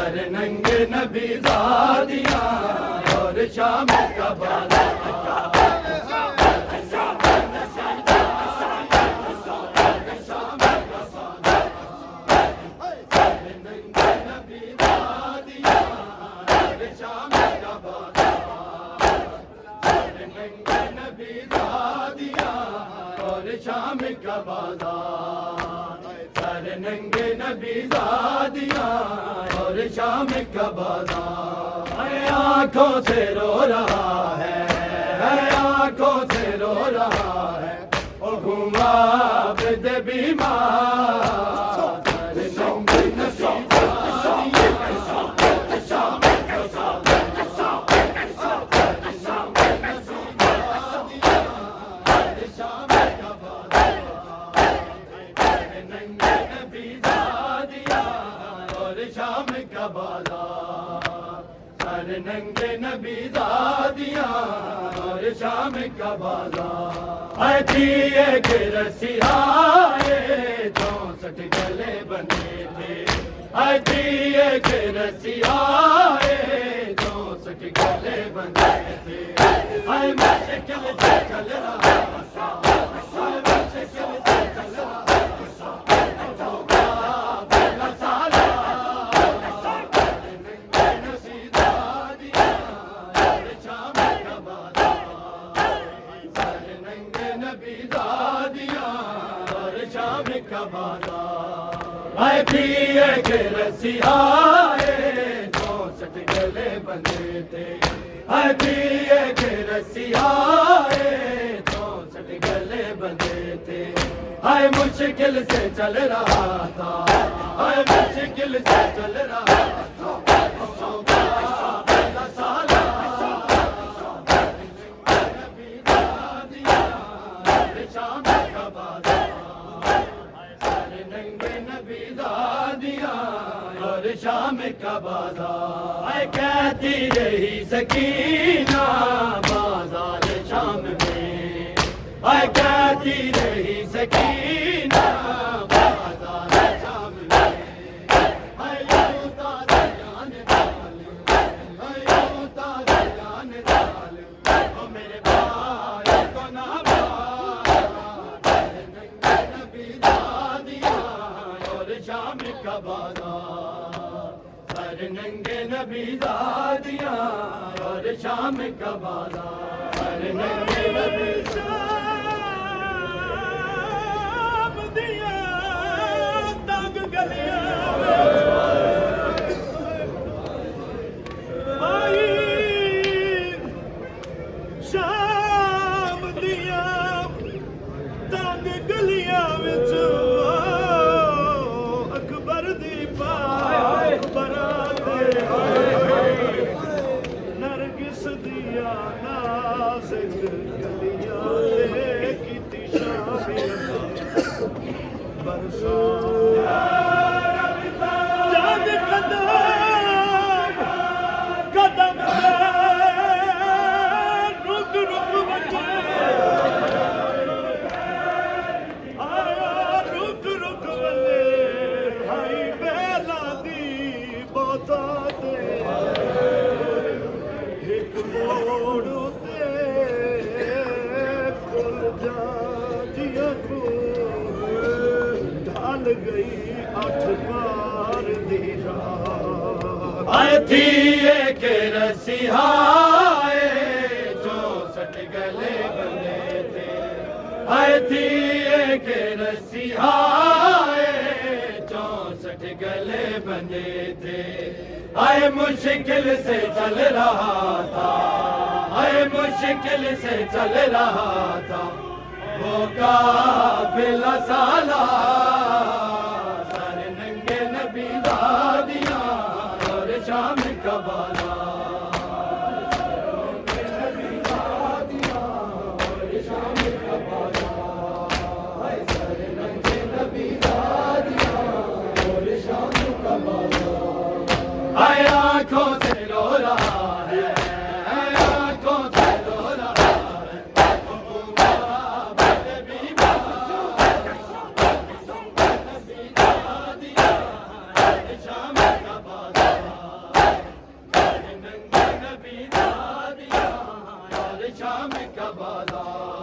سر ننگے نبی زادیاں اور شام کا بازار شام کا بازار سر ننگے نبی زادیاں اور شام کا بازار آنکھوں سے رو رہا ہے آنکھوں سے رو رہا ہے او گھوما عبد بیمار سر ننگے نبی سر ننگے نبی زادیاں اور شام کا بازار تھی ایک رسیا 64 گلے بندے تھے تھی ایک رسیا 64 گلے بندے تھے مشکل سے چل رہا تھی ایک رسیا 64 گلے بندے تھے تھی ایک رسیا 64 گلے بندے تھے مشکل سے چل رہا تھا مشکل سے چل رہا تھا شام کا بازار کہتی رہی سکینہ بازار شام میں کہتی رہی سکینہ بازار شام میں یوں تازہ جان ڈال او میرے بھائی کو نہ نبی زادیاں اور شام کا بازار سر ننگے نبی زادیاں اور شام کا بازار سر ننگے نبی شام دیا تنگ گلیاں آئی شام دیا تنگ گلیاں وچ اکبر دی نرگس دیا نازک گلیاں کیتی شام برسات جاد قدم رک رک بچے آیا رک رک بلے ہائی بیلا دی بوتا ایک موڑ تے کھل جا جیا کو ڈھال گئی 8 پار دی راہ تھی ایک رسیا 64 گلے بندے تھے تھی ایک رسیا 64 گلے بندے تھے مشکل سے چل رہا تھا مشکل سے چل رہا تھا وہ قافلہ سالار سر ننگے نبی زادیاں اور شام کا بازار نبی زادیاں اور شام کا بازار سر ننگے نبی زادیاں اور شام کا بازار آنکھوں سے رو رہا ہے آنکھوں سے رو رہا ہے شام کا بازار میں کیا بازار